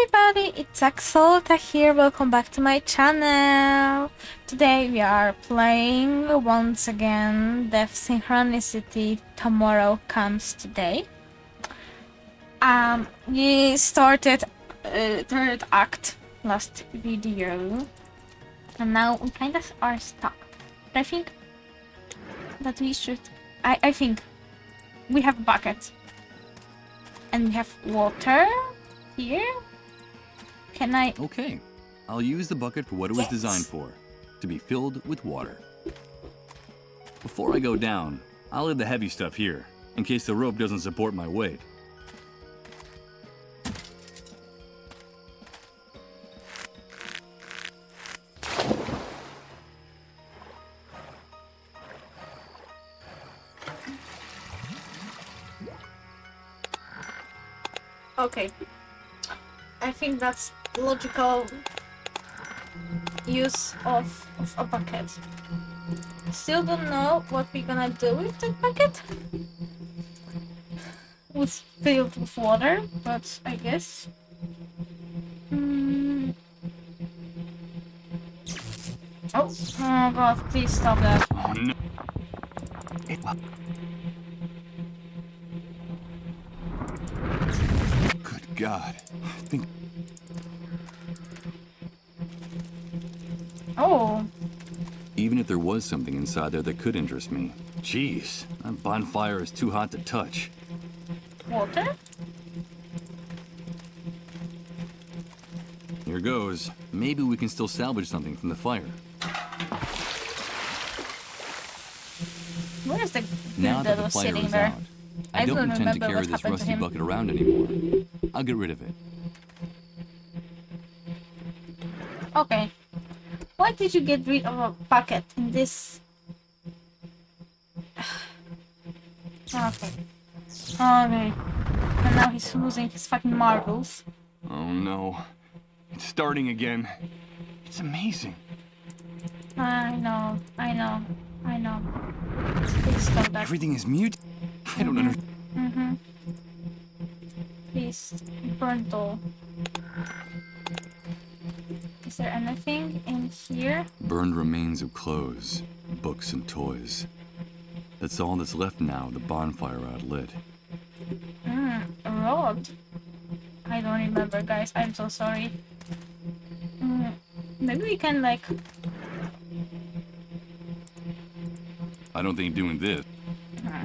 everybody, it's Axolta here, welcome back to my channel. Today we are playing once again the Synchronicity Tomorrow Comes Today. We started third act last video and now we kind of are stuck. But I think that we should... I think we have a bucket and we have water here. Can I... Okay, I'll use the bucket for what it was designed for, to be filled with water. Before I go down, I'll leave the heavy stuff here, in case the rope doesn't support my weight. Okay. I think that's logical use of a bucket. Still don't know what we're gonna do with that bucket. It's filled with water, but I guess. Oh god, please stop that. Oh no. Good God, I think... Oh. Even if there was something inside there that could interest me. Jeez, that bonfire is too hot to touch. Water? Here goes. Maybe we can still salvage something from the fire. Where is the Now dude that that the was fire sitting is there? out, I don't intend to remember carry what this happened to rusty him. bucket around anymore. I'll get rid of it. Okay. Why did you get rid of a bucket in this? Okay. Okay. And now he's losing his fucking marbles. Oh no. It's starting again. It's amazing. I know. Please stop that. Everything is mute. I don't understand. Please, burn all. Is there anything in here? Burned remains of clothes, books and toys. That's all that's left now, the bonfire outlit. A rod. I don't remember, guys. I'm so sorry. Maybe we can like... I don't think doing this.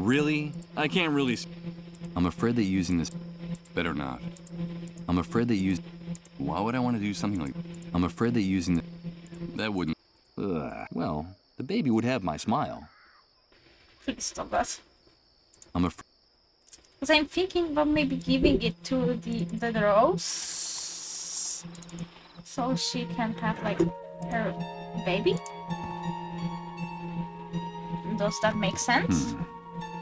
Really? I can't really... I'm afraid that using this... Better not. I'm afraid that Why would I want to do something like... I'm afraid that using That wouldn't... Well, the baby would have my smile. Please stop that. I'm afraid... Because I'm thinking about maybe giving it to the rose, so she can have like her baby. Does that make sense?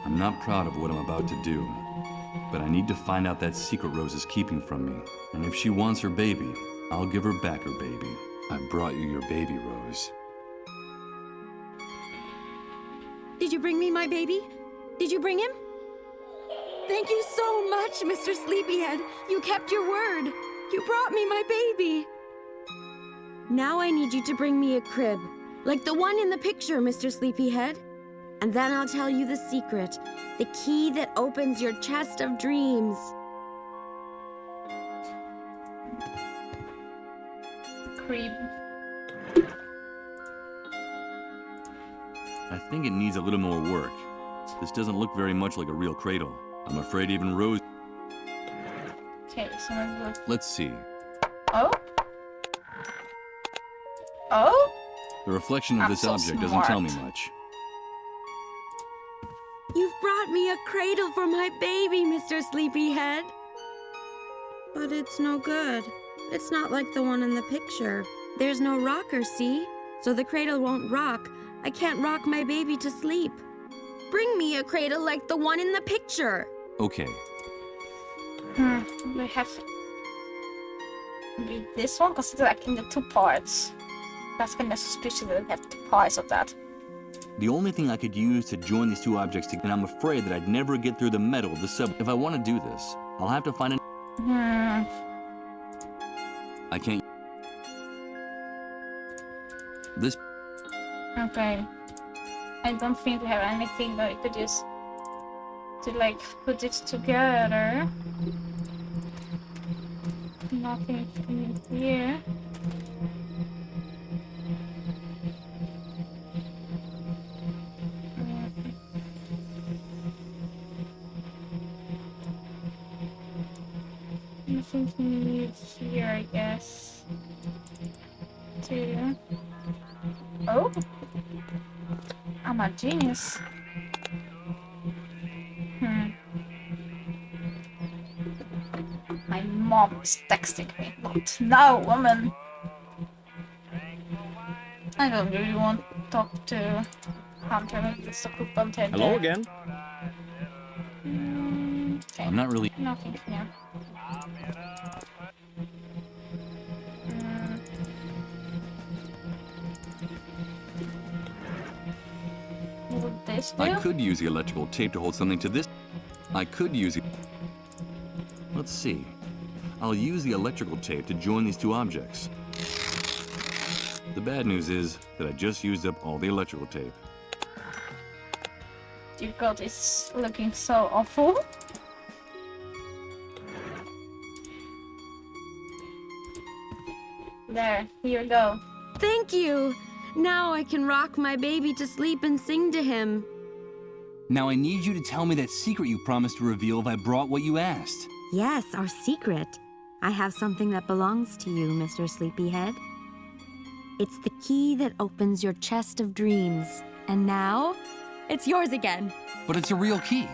I'm not proud of what I'm about to do, but I need to find out that secret Rose is keeping from me. And if she wants her baby, I'll give her back her baby. I brought you your baby, Rose. Did you bring me my baby? Did you bring him? Thank you so much, Mr. Sleepyhead. You kept your word. You brought me my baby. Now I need you to bring me a crib, like the one in the picture, Mr. Sleepyhead. And then I'll tell you the secret, the key that opens your chest of dreams. Creep. I think it needs a little more work. This doesn't look very much like a real cradle. I'm afraid even Rose... Okay, so maybe we'll... Let's see. Oh? Oh? The reflection of I'm this so object doesn't tell me smart. much. You've brought me a cradle for my baby, Mr. Sleepyhead. But it's no good. It's not like the one in the picture. There's no rocker, see? So the cradle won't rock. I can't rock my baby to sleep. Bring me a cradle like the one in the picture. Okay. We have... Maybe this one? Because it's like in the two parts. That's kind of suspicious that we have two parts of that. The only thing I could use to join these two objects together, and I'm afraid that I'd never get through the metal of the sub. If I want to do this, I'll have to find an... I can't. This. Okay. I don't think we have anything that we could use to like put it together. Nothing in here. Nothing new here, I guess. Two. Oh, I'm a genius. My mom is texting me. What? No, woman. I don't really want to talk to Hunter. It's occupied. Hello again. Okay. I'm not really. Nothing here. Would this do? I could use the electrical tape to hold something to this. I could use it. Let's see. I'll use the electrical tape to join these two objects. The bad news is that I just used up all the electrical tape. Dear God, it's looking so awful. There, here we go. Thank you! Now I can rock my baby to sleep and sing to him. Now I need you to tell me that secret you promised to reveal if I brought what you asked. Yes, our secret. I have something that belongs to you, Mr. Sleepyhead. It's the key that opens your chest of dreams. And now, it's yours again. But it's a real key.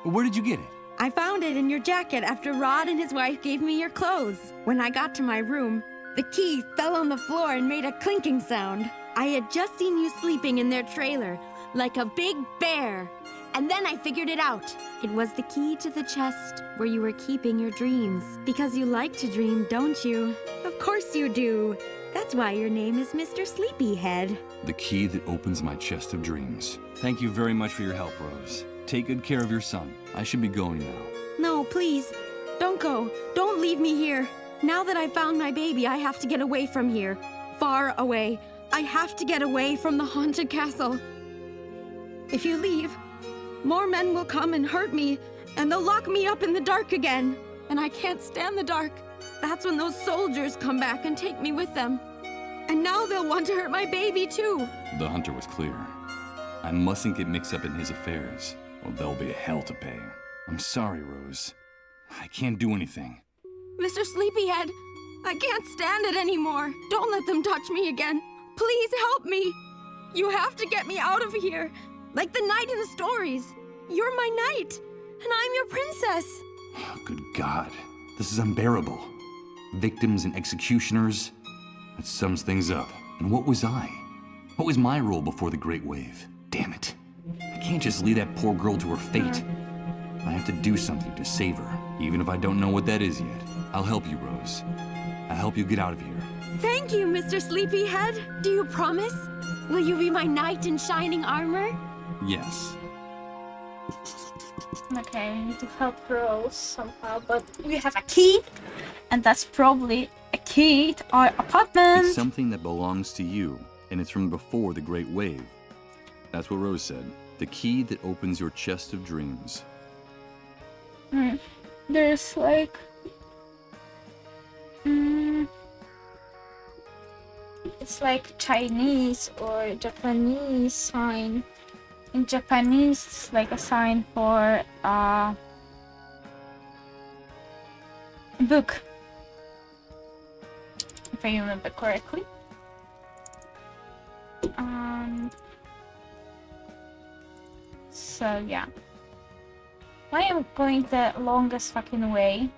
Where did you get it? I found it in your jacket after Rod and his wife gave me your clothes. When I got to my room, the key fell on the floor and made a clinking sound. I had just seen you sleeping in their trailer, like a big bear. And then I figured it out. It was the key to the chest where you were keeping your dreams. Because you like to dream, don't you? Of course you do. That's why your name is Mr. Sleepyhead. The key that opens my chest of dreams. Thank you very much for your help, Rose. Take good care of your son. I should be going now. No, please. Don't go. Don't leave me here. Now that I found my baby, I have to get away from here. Far away. I have to get away from the haunted castle. If you leave, more men will come and hurt me, and they'll lock me up in the dark again. And I can't stand the dark. That's when those soldiers come back and take me with them. And now they'll want to hurt my baby, too. The hunter was clear. I mustn't get mixed up in his affairs, or there'll be a hell to pay. I'm sorry, Rose. I can't do anything. Mr. Sleepyhead, I can't stand it anymore. Don't let them touch me again. Please help me. You have to get me out of here. Like the knight in the stories. You're my knight, and I'm your princess. Good God. This is unbearable. Victims and executioners. That sums things up. And what was I? What was my role before the Great Wave? Damn it. I can't just leave that poor girl to her fate. I have to do something to save her, even if I don't know what that is yet. I'll help you, Rose. I'll help you get out of here. Thank you, Mr. Sleepyhead. Do you promise? Will you be my knight in shining armor? Yes. Okay, we need to help Rose somehow, but we have a key, and that's probably a key to our apartment. It's something that belongs to you, and it's from before the Great Wave. That's what Rose said. The key that opens your chest of dreams. There's like... it's like Chinese or Japanese sign. In Japanese, it's like a sign for a book, if I remember correctly. So yeah, I am going the longest fucking way.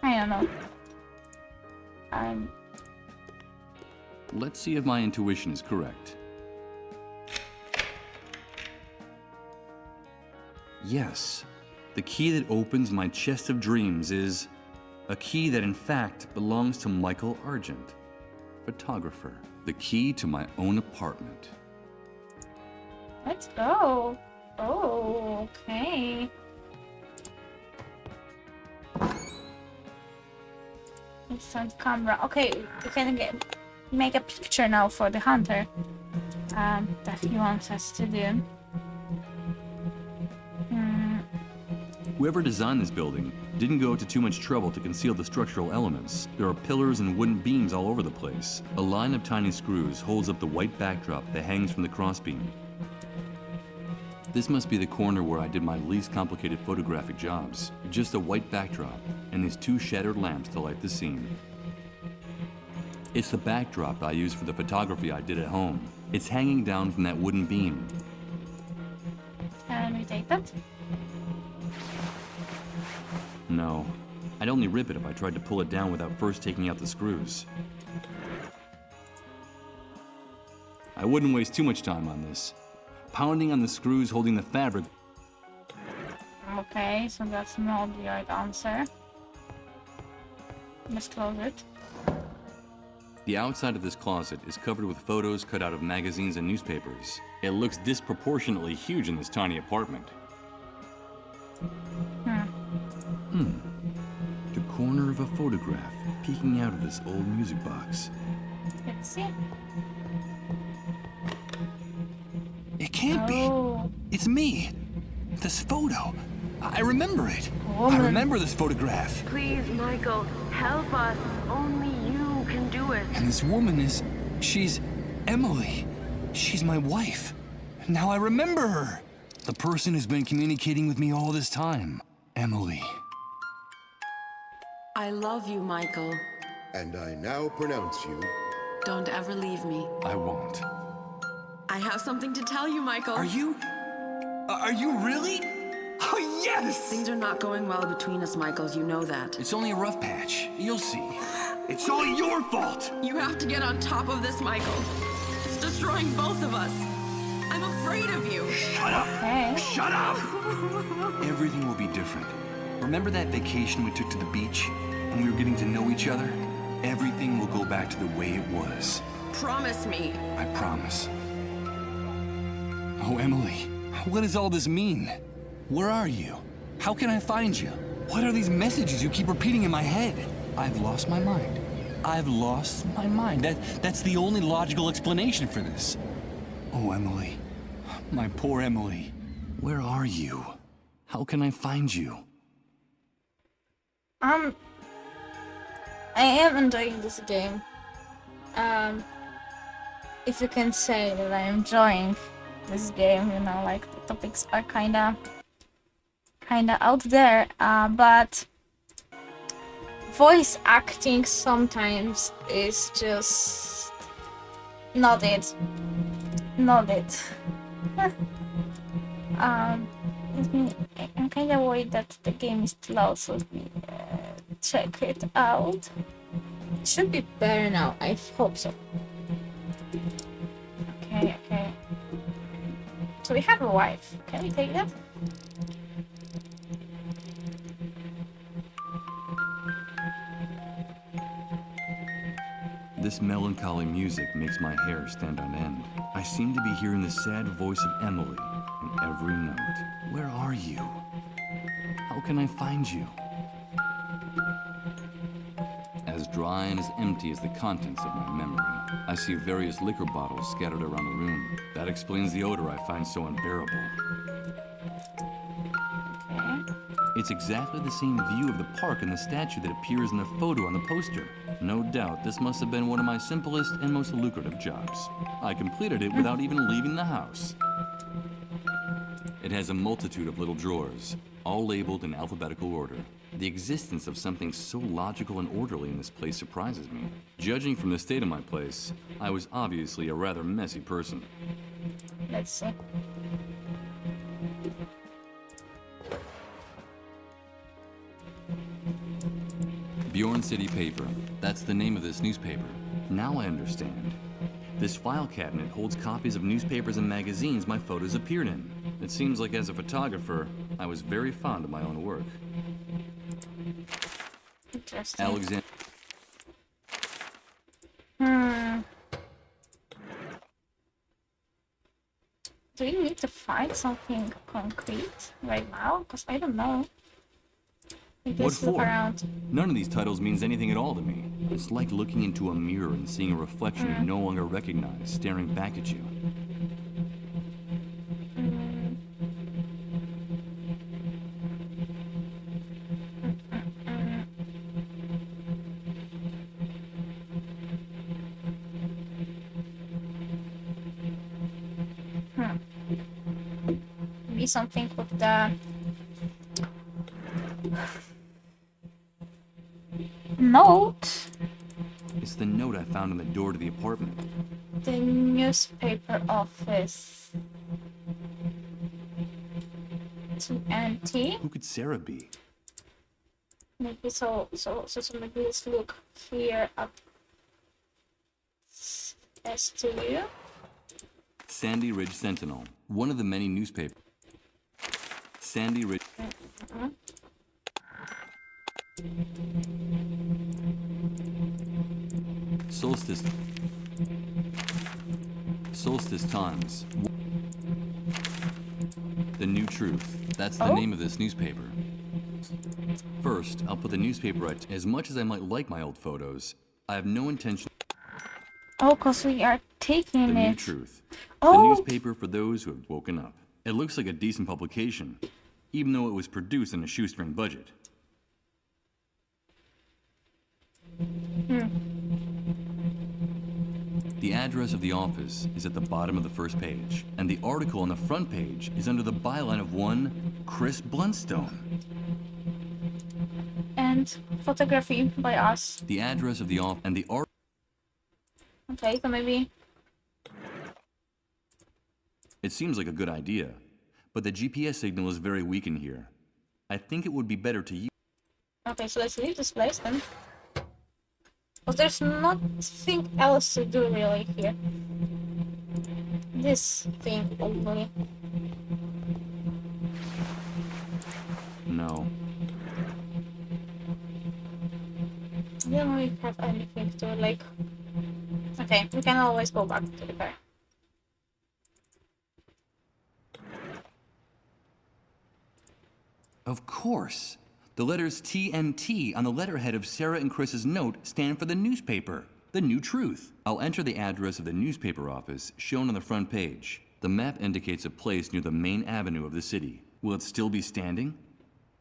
I don't know. Let's see if my intuition is correct. Yes, the key that opens my chest of dreams is a key that in fact belongs to Michael Argent, photographer. The key to my own apartment. Let's go. Oh, okay. Instant camera. Okay, we can make a picture now for the hunter. That he wants us to do. Whoever designed this building didn't go to too much trouble to conceal the structural elements. There are pillars and wooden beams all over the place. A line of tiny screws holds up the white backdrop that hangs from the crossbeam. This must be the corner where I did my least complicated photographic jobs. Just a white backdrop and these 2 shattered lamps to light the scene. It's the backdrop I used for the photography I did at home. It's hanging down from that wooden beam. Can we take that? No, I'd only rip it if I tried to pull it down without first taking out the screws. I wouldn't waste too much time on this. Pounding on the screws holding the fabric. Okay, so that's not the right answer. Let's close it. The outside of this closet is covered with photos cut out of magazines and newspapers. It looks disproportionately huge in this tiny apartment. The corner of a photograph peeking out of this old music box. Let's see. It can't Oh. be. It's me. This photo. I remember it. Woman. I remember this photograph. Please, Michael, help us. Only you can do it. And this woman she's Emily. She's my wife. Now I remember her. The person who's been communicating with me all this time. Emily. I love you, Michael. And I now pronounce you. Don't ever leave me. I won't. I have something to tell you, Michael. Are you really? Oh, yes! Things are not going well between us, Michael. You know that. It's only a rough patch. You'll see. It's all your fault! You have to get on top of this, Michael. It's destroying both of us. I'm afraid of you. Shut up! Okay. Shut up! Everything will be different. Remember that vacation we took to the beach? When we were getting to know each other? Everything will go back to the way it was. Promise me. I promise. Oh, Emily, what does all this mean? Where are you? How can I find you? What are these messages you keep repeating in my head? I've lost my mind. I've lost my mind. That's the only logical explanation for this. Oh, Emily. My poor Emily. Where are you? How can I find you? I am enjoying this game. If you can say that I'm enjoying this game, you know, like the topics are kinda out there, but voice acting sometimes is just not it. I'm kinda worried that the game is too loud, so let me check it out. It should be better now, I hope so. Okay. So we have a wife. Can we take that? This melancholy music makes my hair stand on end. I seem to be hearing the sad voice of Emily in every note. Where are you? How can I find you? As dry and as empty as the contents of my memory. I see various liquor bottles scattered around the room. That explains the odor I find so unbearable. Okay. It's exactly the same view of the park and the statue that appears in the photo on the poster. No doubt this must have been one of my simplest and most lucrative jobs. I completed it without even leaving the house. It has a multitude of little drawers, all labeled in alphabetical order. The existence of something so logical and orderly in this place surprises me. Judging from the state of my place, I was obviously a rather messy person. Let's see. Bjorn City Paper. That's the name of this newspaper. Now I understand. This file cabinet holds copies of newspapers and magazines my photos appeared in. It seems like as a photographer, I was very fond of my own work. Interesting. Alexander. Do we need to find something concrete right now? Because I don't know. You What just look for? around. None of these titles means anything at all to me. It's like looking into a mirror and seeing a reflection you no longer recognize staring back at you. Maybe something with the note. It's the note I found on the door to the apartment. The newspaper office. TNT. Who could Sarah be? Maybe so maybe let's look here up. S2. Sandy Ridge Sentinel, one of the many newspapers. Sandy Ridge. Solstice. Solstice Times. The New Truth. That's the name of this newspaper. First, I'll put the newspaper at. As much as I might like my old photos, I have no intention. Oh, because we are taking The it. New Truth. Oh. The newspaper for those who have woken up. It looks like a decent publication, even though it was produced on a shoestring budget. The address of the office is at the bottom of the first page, and the article on the front page is under the byline of one Chris Blunstone. And photography by us. The address of the office and the art. Okay, so maybe. It seems like a good idea, but the GPS signal is very weak in here. I think it would be better to use. Okay, so let's leave this place then. Because there's nothing else to do really here. This thing only. No. I don't really have anything to like. Okay, we can always go back to the car. Of course. The letters TNT on the letterhead of Sarah and Chris's note stand for the newspaper, The New Truth. I'll enter the address of the newspaper office shown on the front page. The map indicates a place near the main avenue of the city. Will it still be standing?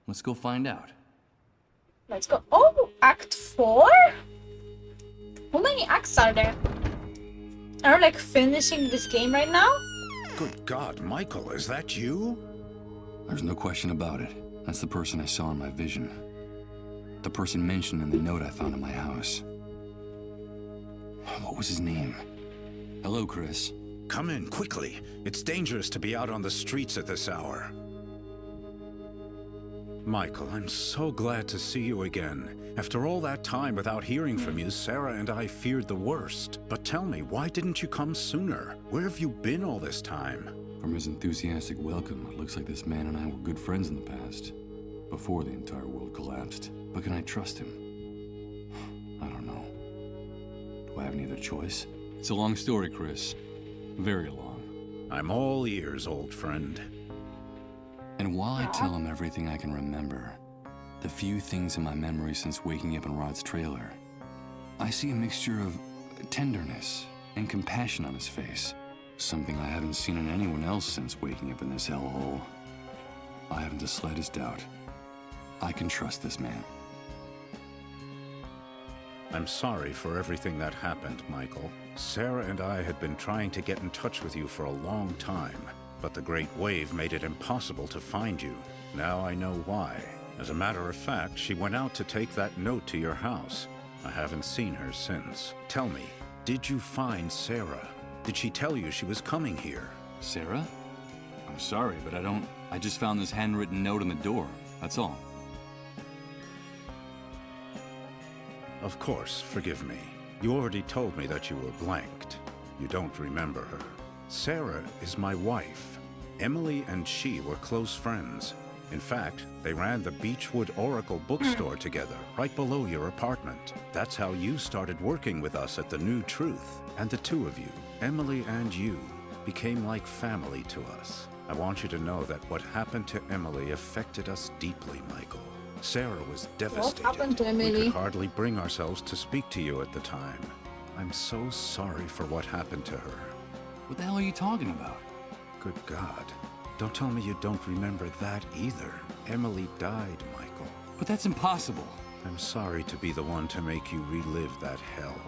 Let's go find out. Let's go. Oh, Act 4? How many acts are there? Are we like finishing this game right now? Good God, Michael, is that you? There's no question about it. That's the person I saw in my vision. The person mentioned in the note I found in my house. What was his name? Hello, Chris. Come in, quickly. It's dangerous to be out on the streets at this hour. Michael, I'm so glad to see you again. After all that time without hearing from you, Sarah and I feared the worst. But tell me, why didn't you come sooner? Where have you been all this time? From his enthusiastic welcome, it looks like this man and I were good friends in the past, before the entire world collapsed. But can I trust him? I don't know. Do I have any other choice? It's a long story, Chris. Very long. I'm all ears, old friend. And while I tell him everything I can remember, the few things in my memory since waking up in Rod's trailer, I see a mixture of tenderness and compassion on his face. Something I haven't seen in anyone else since waking up in this hellhole. I haven't the slightest doubt. I can trust this man. I'm sorry for everything that happened, Michael. Sarah and I had been trying to get in touch with you for a long time, but the Great Wave made it impossible to find you. Now I know why. As a matter of fact, she went out to take that note to your house. I haven't seen her since. Tell me, did you find Sarah? Did she tell you she was coming here? Sarah? I'm sorry, but I just found this handwritten note on the door. That's all. Of course, forgive me. You already told me that you were blanked. You don't remember her. Sarah is my wife. Emily and she were close friends. In fact, they ran the Beechwood Oracle bookstore together, right below your apartment. That's how you started working with us at The New Truth. And the two of you, Emily and you, became like family to us. I want you to know that what happened to Emily affected us deeply, Michael. Sarah was devastated. happened to We Emily? could hardly bring ourselves to speak to you at the time. I'm so sorry for what happened to her. What the hell are you talking about? Good God. Don't tell me you don't remember that either. Emily died, Michael. But that's impossible. I'm sorry to be the one to make you relive that hell.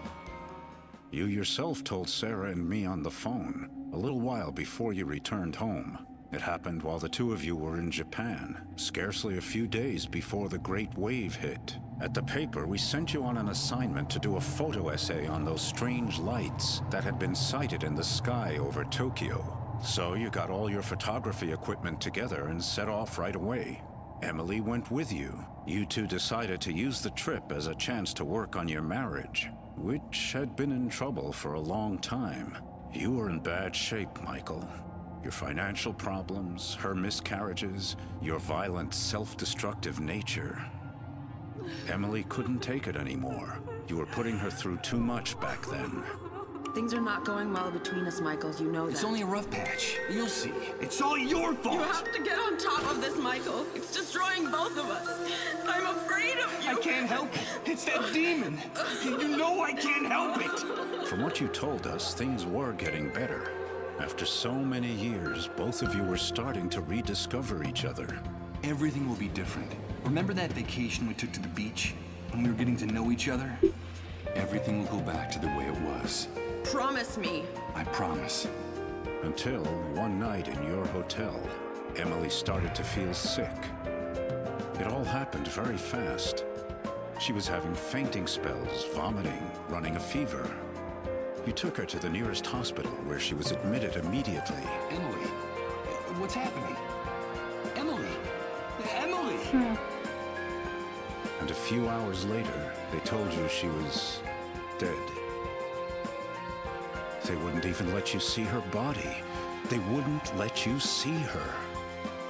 You yourself told Sarah and me on the phone a little while before you returned home. It happened while the two of you were in Japan, scarcely a few days before the Great Wave hit. At the paper, we sent you on an assignment to do a photo essay on those strange lights that had been sighted in the sky over Tokyo. So you got all your photography equipment together and set off right away. Emily went with you. You two decided to use the trip as a chance to work on your marriage, which had been in trouble for a long time. You were in bad shape, Michael. Your financial problems, her miscarriages, your violent, self-destructive nature. Emily couldn't take it anymore. You were putting her through too much back then. Things are not going well between us, Michael. You know that. It's only a rough patch. You'll see. It's all your fault. You have to get on top of this, Michael. It's destroying both of us. I'm afraid of you. I can't help it. It's that demon. You know I can't help it. From what you told us, things were getting better. After so many years, both of you were starting to rediscover each other. Everything will be different. Remember that vacation we took to the beach when we were getting to know each other? Everything will go back to the way it was. Promise me. I promise. Until one night in your hotel, Emily started to feel sick. It all happened very fast. She was having fainting spells, vomiting, running a fever. You took her to the nearest hospital where she was admitted immediately. Emily, what's happening? Emily! Emily! And a few hours later, they told you she was dead. They wouldn't even let you see her body. They wouldn't let you see her.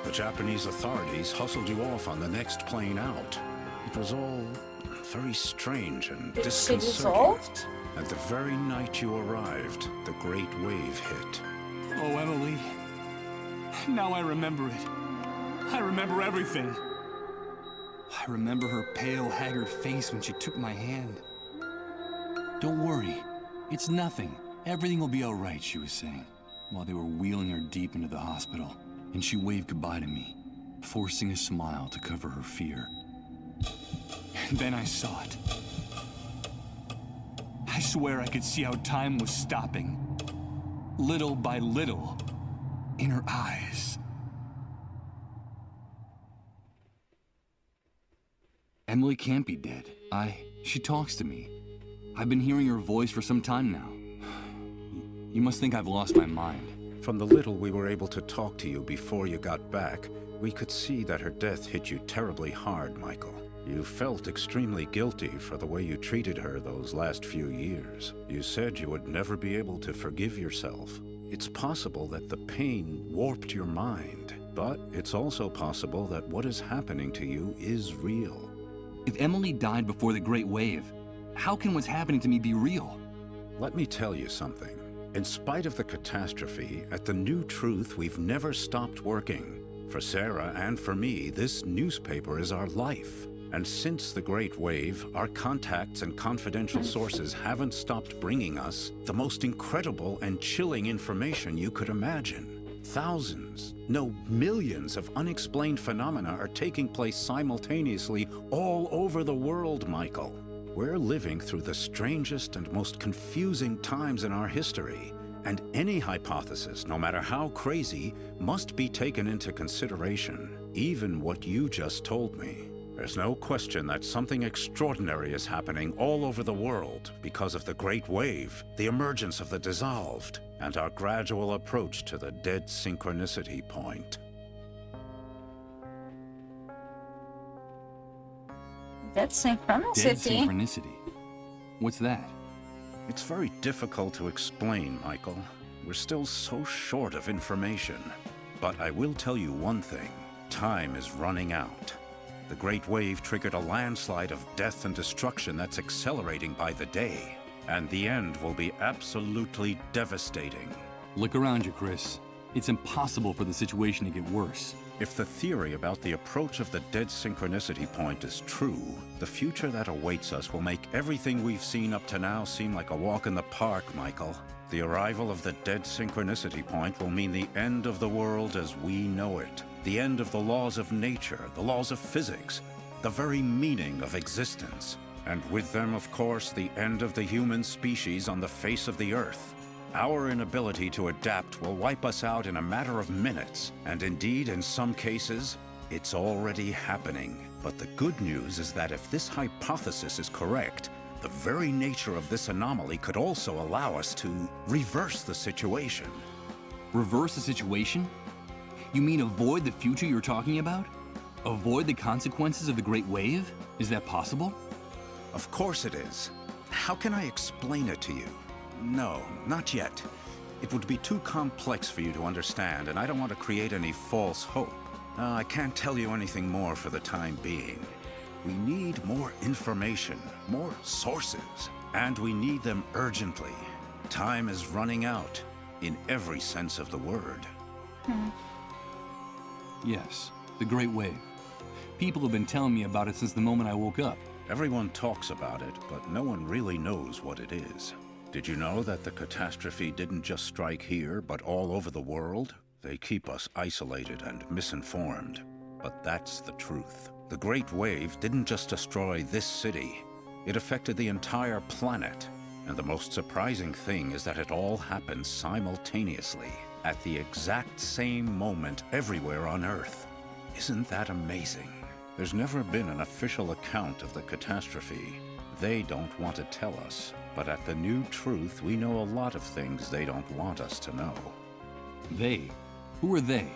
The Japanese authorities hustled you off on the next plane out. It was all very strange and disconcerting. Dissolved? And the very night you arrived, the Great Wave hit. Oh, Emily. Now I remember it. I remember everything. I remember her pale, haggard face when she took my hand. Don't worry. It's nothing. Everything will be all right, she was saying, while they were wheeling her deep into the hospital. And she waved goodbye to me, forcing a smile to cover her fear. And then I saw it. I swear I could see how time was stopping. Little by little, in her eyes. Emily can't be dead. She talks to me. I've been hearing her voice for some time now. You must think I've lost my mind. From the little we were able to talk to you before you got back, we could see that her death hit you terribly hard, Michael. You felt extremely guilty for the way you treated her those last few years. You said you would never be able to forgive yourself. It's possible that the pain warped your mind, but it's also possible that what is happening to you is real. If Emily died before the Great Wave, how can what's happening to me be real? Let me tell you something. In spite of the catastrophe, at the new truth, we've never stopped working. For Sarah and for me, this newspaper is our life. And since the Great Wave, our contacts and confidential sources haven't stopped bringing us the most incredible and chilling information you could imagine. Thousands, no, millions of unexplained phenomena are taking place simultaneously all over the world, Michael. We're living through the strangest and most confusing times in our history, and any hypothesis, no matter how crazy, must be taken into consideration, even what you just told me. There's no question that something extraordinary is happening all over the world because of the Great Wave, the emergence of the dissolved, and our gradual approach to the dead synchronicity point. Dead synchronicity. Dead synchronicity? What's that? It's very difficult to explain, Michael. We're still so short of information. But I will tell you one thing. Time is running out. The Great Wave triggered a landslide of death and destruction that's accelerating by the day. And the end will be absolutely devastating. Look around you, Chris. It's impossible for the situation to get worse. If the theory about the approach of the dead synchronicity point is true, the future that awaits us will make everything we've seen up to now seem like a walk in the park, Michael. The arrival of the dead synchronicity point will mean the end of the world as we know it. The end of the laws of nature, the laws of physics, the very meaning of existence. And with them, of course, the end of the human species on the face of the Earth. Our inability to adapt will wipe us out in a matter of minutes, and indeed, in some cases, it's already happening. But the good news is that if this hypothesis is correct, the very nature of this anomaly could also allow us to reverse the situation. Reverse the situation? You mean avoid the future you're talking about? Avoid the consequences of the Great Wave? Is that possible? Of course it is. How can I explain it to you? No, not yet. It would be too complex for you to understand, and I don't want to create any false hope. I can't tell you anything more for the time being. We need more information, more sources, and we need them urgently. Time is running out, in every sense of the word. Yes, the Great Wave. People have been telling me about it since the moment I woke up. Everyone talks about it, but no one really knows what it is. Did you know that the catastrophe didn't just strike here, but all over the world? They keep us isolated and misinformed. But that's the truth. The Great Wave didn't just destroy this city. It affected the entire planet. And the most surprising thing is that it all happened simultaneously, at the exact same moment everywhere on Earth. Isn't that amazing? There's never been an official account of the catastrophe. They don't want to tell us. But at the New Truth, we know a lot of things they don't want us to know. They? Who are they?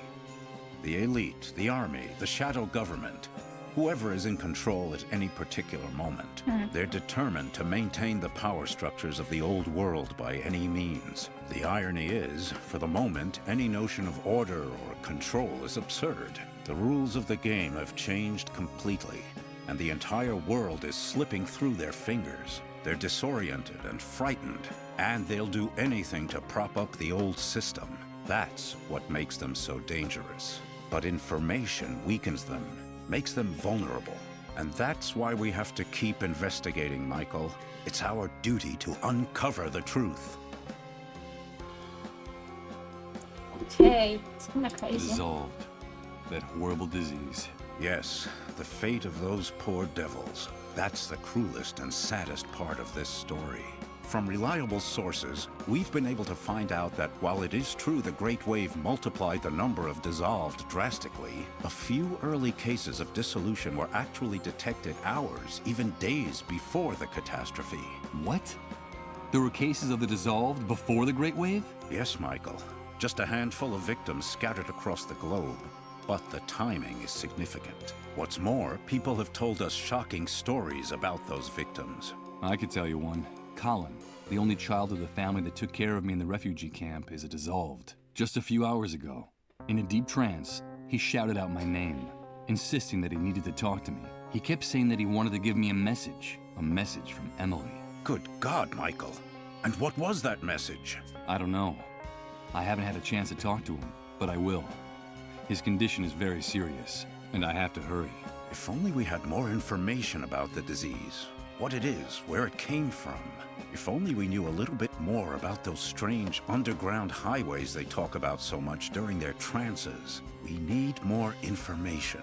The elite, the army, the shadow government. Whoever is in control at any particular moment. They're determined to maintain the power structures of the old world by any means. The irony is, for the moment, any notion of order or control is absurd. The rules of the game have changed completely, and the entire world is slipping through their fingers. They're disoriented and frightened, and they'll do anything to prop up the old system. That's what makes them so dangerous. But information weakens them, makes them vulnerable. And that's why we have to keep investigating, Michael. It's our duty to uncover the truth. Okay, it's kinda crazy. Dissolved. That horrible disease. Yes, the fate of those poor devils. That's the cruelest and saddest part of this story. From reliable sources, we've been able to find out that while it is true the Great Wave multiplied the number of dissolved drastically, a few early cases of dissolution were actually detected hours, even days before the catastrophe. What? There were cases of the dissolved before the Great Wave? Yes, Michael. Just a handful of victims scattered across the globe. But the timing is significant. What's more, people have told us shocking stories about those victims. I could tell you one. Colin, the only child of the family that took care of me in the refugee camp, is a dissolved. Just a few hours ago, in a deep trance, he shouted out my name, insisting that he needed to talk to me. He kept saying that he wanted to give me a message from Emily. Good God, Michael. And what was that message? I don't know. I haven't had a chance to talk to him, but I will. His condition is very serious, and I have to hurry. If only we had more information about the disease, what it is, where it came from. If only we knew a little bit more about those strange underground highways they talk about so much during their trances. We need more information.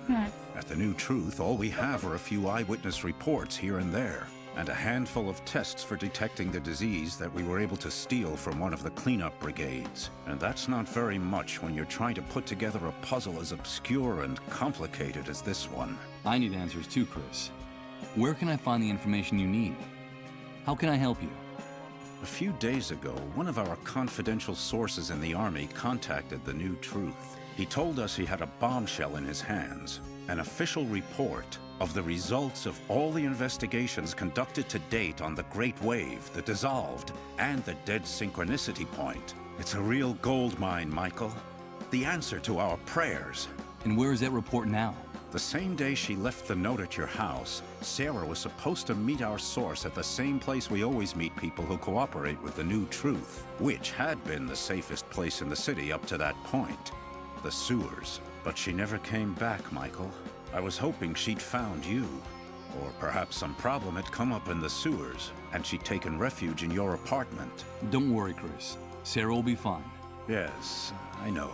At the New Truth, all we have are a few eyewitness reports here and there, and a handful of tests for detecting the disease that we were able to steal from one of the cleanup brigades. And that's not very much when you're trying to put together a puzzle as obscure and complicated as this one. I need answers too, Chris. Where can I find the information you need? How can I help you? A few days ago, one of our confidential sources in the Army contacted the New Truth. He told us he had a bombshell in his hands, an official report of the results of all the investigations conducted to date on the Great Wave, the Dissolved, and the Dead Synchronicity Point. It's a real gold mine, Michael. The answer to our prayers. And where is that report now? The same day she left the note at your house, Sarah was supposed to meet our source at the same place we always meet people who cooperate with the New Truth, which had been the safest place in the city up to that point, the sewers. But she never came back, Michael. I was hoping she'd found you. Or perhaps some problem had come up in the sewers, and she'd taken refuge in your apartment. Don't worry, Chris. Sarah will be fine. Yes, I know.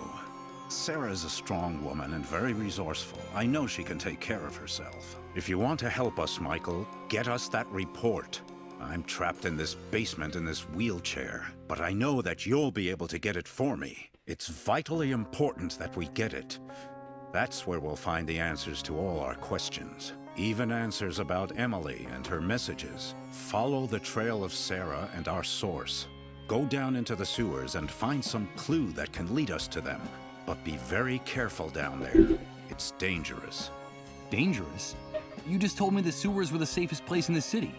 Sarah is a strong woman and very resourceful. I know she can take care of herself. If you want to help us, Michael, get us that report. I'm trapped in this basement in this wheelchair, but I know that you'll be able to get it for me. It's vitally important that we get it. That's where we'll find the answers to all our questions. Even answers about Emily and her messages. Follow the trail of Sarah and our source. Go down into the sewers and find some clue that can lead us to them. But be very careful down there. It's dangerous. Dangerous? You just told me the sewers were the safest place in the city.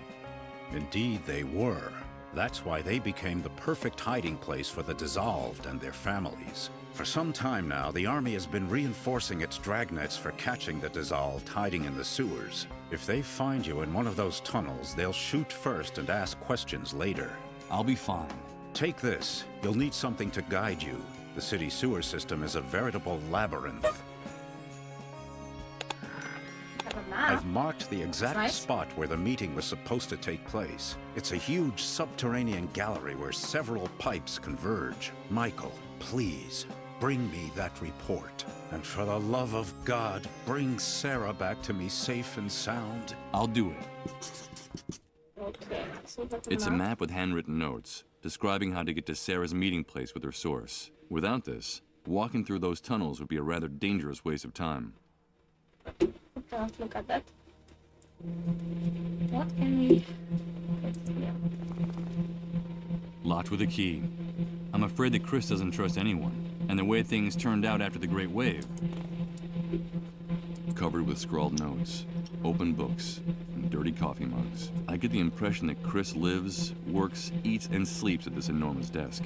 Indeed, they were. That's why they became the perfect hiding place for the dissolved and their families. For some time now, the army has been reinforcing its dragnets for catching the dissolved hiding in the sewers. If they find you in one of those tunnels, they'll shoot first and ask questions later. I'll be fine. Take this. You'll need something to guide you. The city sewer system is a veritable labyrinth. I've marked the exact spot where the meeting was supposed to take place. It's a huge subterranean gallery where several pipes converge. Michael, please, bring me that report. And for the love of God, bring Sarah back to me safe and sound. I'll do it. Okay, so that's It's a map with handwritten notes, describing how to get to Sarah's meeting place with her source. Without this, walking through those tunnels would be a rather dangerous waste of time. Don't look at that. What can we put here? Locked with a key. I'm afraid that Chris doesn't trust anyone, and the way things turned out after the Great Wave. Covered with scrawled notes, open books, and dirty coffee mugs. I get the impression that Chris lives, works, eats, and sleeps at this enormous desk.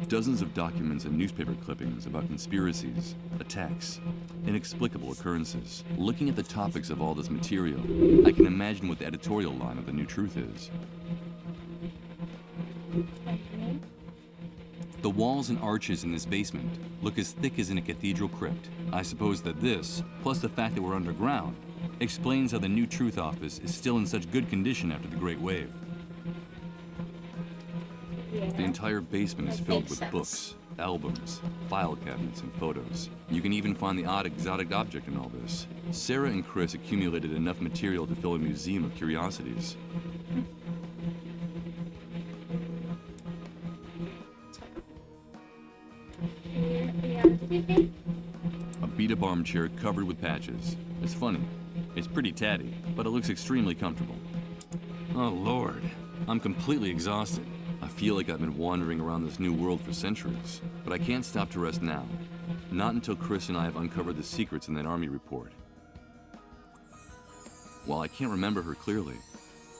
Dozens of documents and newspaper clippings about conspiracies, attacks, inexplicable occurrences. Looking at the topics of all this material, I can imagine what the editorial line of The New Truth is. The walls and arches in this basement look as thick as in a cathedral crypt. I suppose that this, plus the fact that we're underground, explains how the New Truth office is still in such good condition after the Great Wave. The entire basement is filled with books, albums, file cabinets, and photos. You can even find the odd exotic object in all this. Sarah and Chris accumulated enough material to fill a museum of curiosities. A beat-up armchair covered with patches. It's funny. It's pretty tatty, but it looks extremely comfortable. Oh Lord, I'm completely exhausted. I feel like I've been wandering around this new world for centuries, but I can't stop to rest now. Not until Chris and I have uncovered the secrets in that army report. While I can't remember her clearly,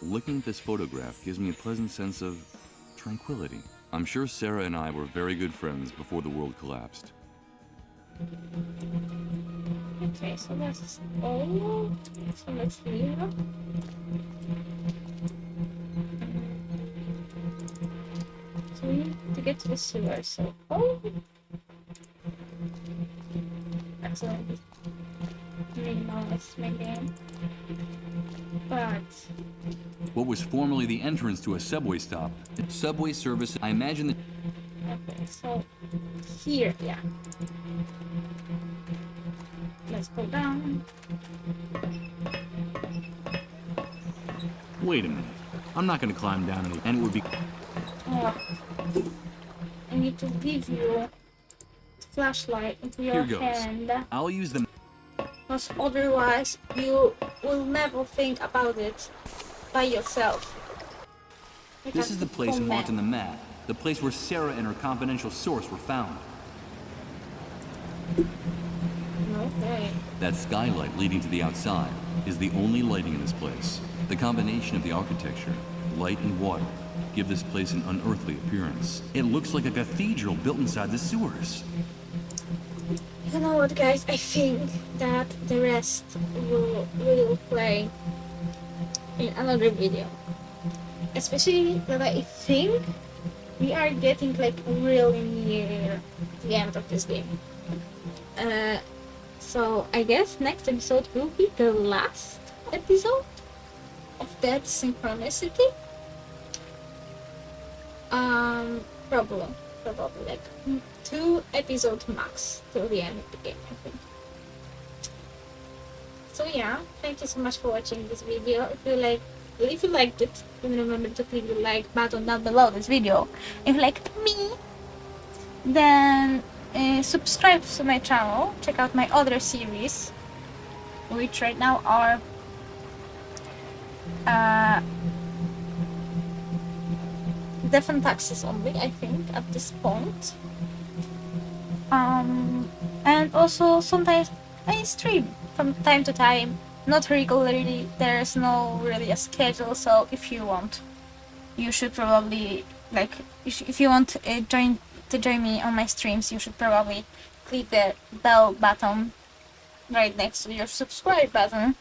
looking at this photograph gives me a pleasant sense of tranquility. I'm sure Sarah and I were very good friends before the world collapsed. Okay, so that's all. So let's leave. So we need to get to the sewer, so excellent. Minimalist maybe. But What was formerly the entrance to a subway stop. Subway service, I imagine that... okay, so here, yeah. Let's go down. Wait a minute. I'm not gonna climb down and it would be... Oh, I need to give you the flashlight into your Here goes. hand, I'll use the... because otherwise you will never think about it by yourself. This is the place marked on the map. The place where Sarah and her confidential source were found. Okay. That skylight leading to the outside is the only lighting in this place. The combination of the architecture, light and water, give this place an unearthly appearance. It looks like a cathedral built inside the sewers. You know what, guys? I think that the rest will play in another video. Especially that I think we are getting like really near the end of this game. So I guess next episode will be the last episode of that Synchronicity. Probably like 2 episodes max till the end of the game, I think. So yeah, thank you so much for watching this video. If you liked it, then remember to click the like button down below this video. If you liked me, then subscribe to my channel. Check out my other series, which right now are different taxes only, I think, at this point. And also sometimes I stream from time to time, not regularly. There's no really a schedule, so if you want, you should probably if you want to join me on my streams, you should probably click the bell button right next to your subscribe button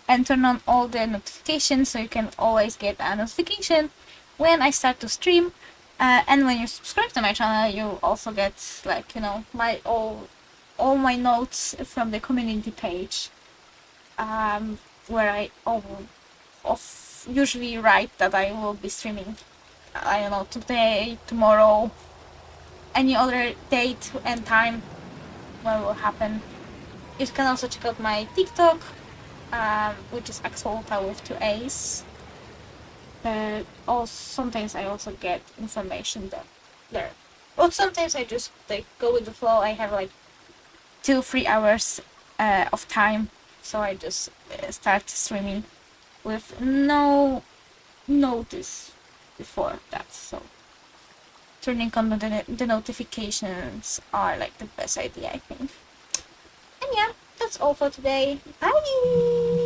and turn on all the notifications so you can always get a notification when I start to stream. And when you subscribe to my channel, you also get my all my notes from the community page, where I usually write that I will be streaming, I don't know, today, tomorrow, any other date and time when it will happen. You can also check out my TikTok, which is Axolta with 2 A's. Sometimes I also get information there. But sometimes I just go with the flow. I have 2-3 hours of time, so I just start streaming with no notice before that. So turning on the notifications are the best idea, I think. And yeah, that's all for today. Bye!